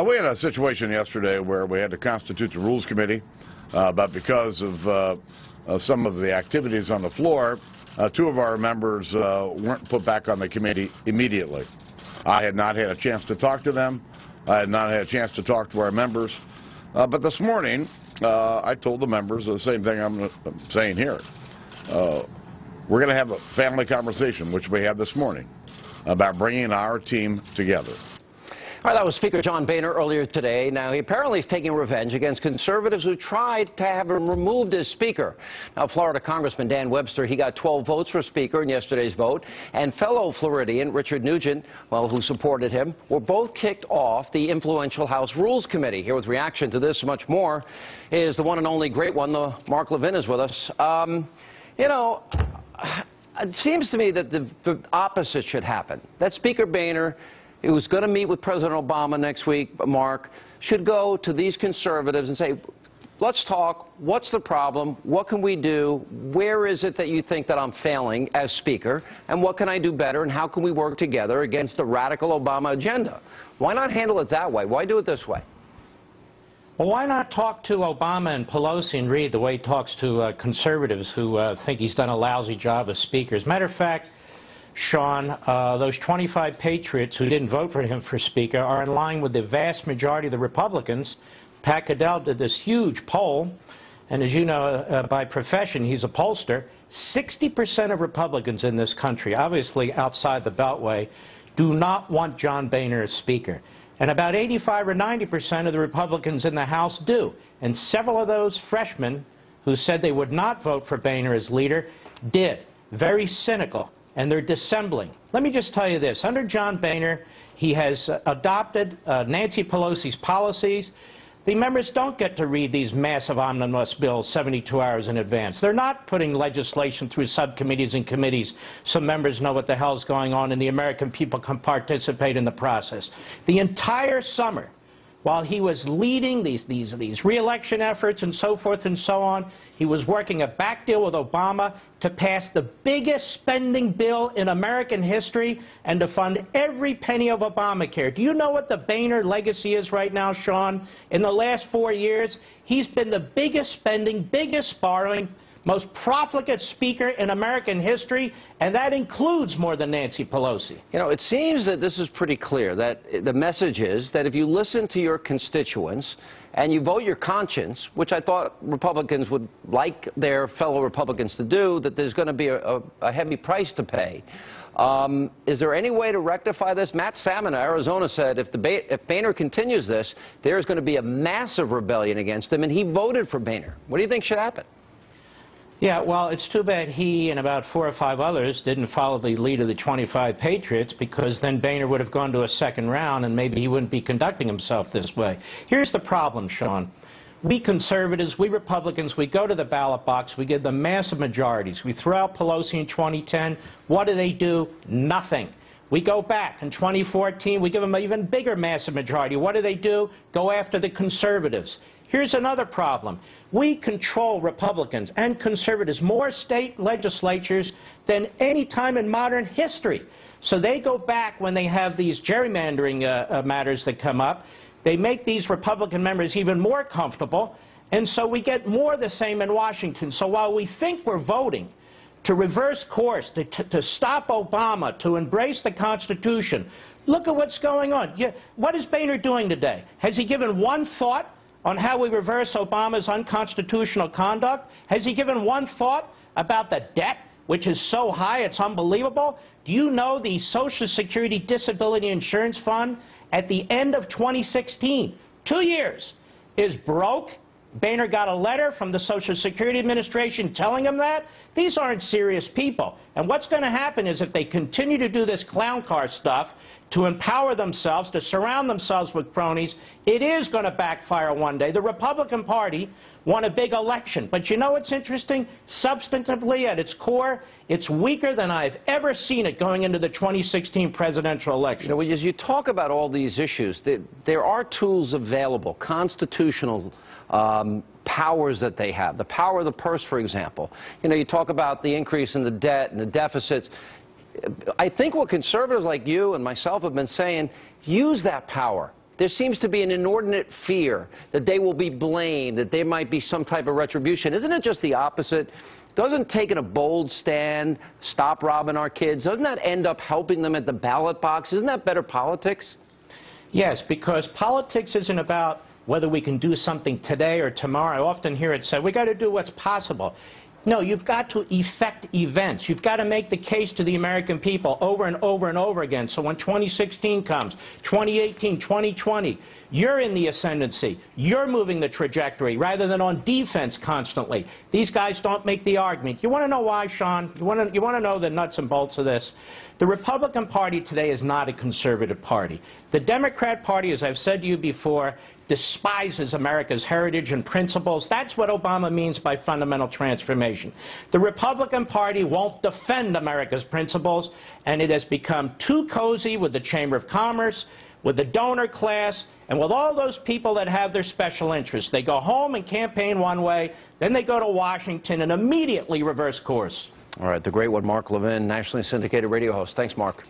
We had a situation yesterday where we had to constitute the Rules Committee, but because of some of the activities on the floor, two of our members weren't put back on the committee immediately. I had not had a chance to talk to them. I had not had a chance to talk to our members. But this morning, I told the members the same thing I'm saying here. We're going to have a family conversation, which we had this morning, about bringing our team together. All right, that was Speaker John Boehner earlier today. Now, he apparently is taking revenge against conservatives who tried to have him removed as Speaker. Now, Florida Congressman Dan Webster, he got 12 votes for Speaker in yesterday's vote, and fellow Floridian Richard Nugent, well, who supported him, were both kicked off the influential House Rules Committee. Here with reaction to this and much more is the one and only great one, Mark Levin is with us. You know, it seems to me that the opposite should happen, that Speaker Boehner, who's going to meet with President Obama next week, Mark, should go to these conservatives and say, let's talk. What's the problem? What can we do? Where is it that you think that I'm failing as Speaker? And what can I do better? And how can we work together against the radical Obama agenda? Why not handle it that way? Why do it this way? Well, why not talk to Obama and Pelosi and Reid the way he talks to conservatives who think he's done a lousy job as Speaker? As a matter of fact, Sean, those 25 patriots who didn't vote for him for Speaker are in line with the vast majority of the Republicans. Pat Caddell did this huge poll, and as you know, by profession, he's a pollster. 60% of Republicans in this country, obviously outside the Beltway, do not want John Boehner as Speaker. And about 85 or 90% of the Republicans in the House do. And several of those freshmen who said they would not vote for Boehner as leader did. Very cynical. And they're dissembling. Let me just tell you this. Under John Boehner, he has adopted Nancy Pelosi's policies. The members don't get to read these massive omnibus bills 72 hours in advance. They're not putting legislation through subcommittees and committees so members know what the hell's going on and the American people can participate in the process. The entire summer, while he was leading these re-election efforts and so forth and so on, he was working a back deal with Obama to pass the biggest spending bill in American history and to fund every penny of Obamacare. Do you know what the Boehner legacy is right now, Sean? In the last 4 years, he's been the biggest spending, biggest borrowing, most profligate Speaker in American history, and that includes more than Nancy Pelosi. You know, it seems that this is pretty clear, that the message is that if you listen to your constituents and you vote your conscience, which I thought Republicans would like their fellow Republicans to do, that there's going to be a heavy price to pay. Is there any way to rectify this? Matt Salmon of Arizona said if Boehner continues this, there's going to be a massive rebellion against him, and he voted for Boehner. What do you think should happen? Yeah, well, it's too bad he and about 4 or 5 others didn't follow the lead of the 25 patriots, because then Boehner would have gone to a second round and maybe he wouldn't be conducting himself this way. Here's the problem, Sean. We conservatives, we Republicans, we go to the ballot box, we give them massive majorities. We throw out Pelosi in 2010. What do? Nothing. We go back in 2014, we give them an even bigger massive majority. What do? Go after the conservatives. Here's another problem. We control, Republicans and conservatives, more state legislatures than any time in modern history. So they go back when they have these gerrymandering matters that come up. They make these Republican members even more comfortable, and so we get more of the same in Washington. So while we think we're voting to reverse course, to stop Obama, to embrace the Constitution, look at what's going on. What is Boehner doing today? Has he given one thought on how we reverse Obama's unconstitutional conduct? Has he given one thought about the debt, which is so high it's unbelievable? Do you know the Social Security Disability Insurance Fund at the end of 2016, 2 years, is broke? Boehner got a letter from the Social Security Administration telling him that. These aren't serious people. And what's going to happen is if they continue to do this clown car stuff, to empower themselves, to surround themselves with cronies, it is going to backfire one day. The Republican Party won a big election. But you know what's interesting? Substantively, at its core, it's weaker than I've ever seen it going into the 2016 presidential election. You know, as you talk about all these issues, there are tools available, constitutional powers that they have. The power of the purse, for example. You know, you talk about the increase in the debt and the deficits. I think what conservatives like you and myself have been saying, use that power there seems to be an inordinate fear that they will be blamed, that there might be some type of retribution. Isn't it just the opposite? Doesn't taking a bold stand stop robbing our kids? Doesn't that end up helping them at the ballot box? Isn't that better politics? Yes, because politics isn't about whether we can do something today or tomorrow. I often hear it said, we got to do what's possible. No, you've got to effect events. You've got to make the case to the American people over and over and over again. So when 2016 comes, 2018, 2020, you're in the ascendancy. You're moving the trajectory rather than on defense constantly. These guys don't make the argument. You want to know why, Sean? You want to know the nuts and bolts of this? The Republican Party today is not a conservative party. The Democrat Party, as I've said to you before, despises America's heritage and principles. That's what Obama means by fundamental transformation. The Republican Party won't defend America's principles, and it has become too cozy with the Chamber of Commerce, with the donor class, and with all those people that have their special interests. They go home and campaign one way, then they go to Washington and immediately reverse course. All right, the great one, Mark Levin, nationally syndicated radio host. Thanks, Mark.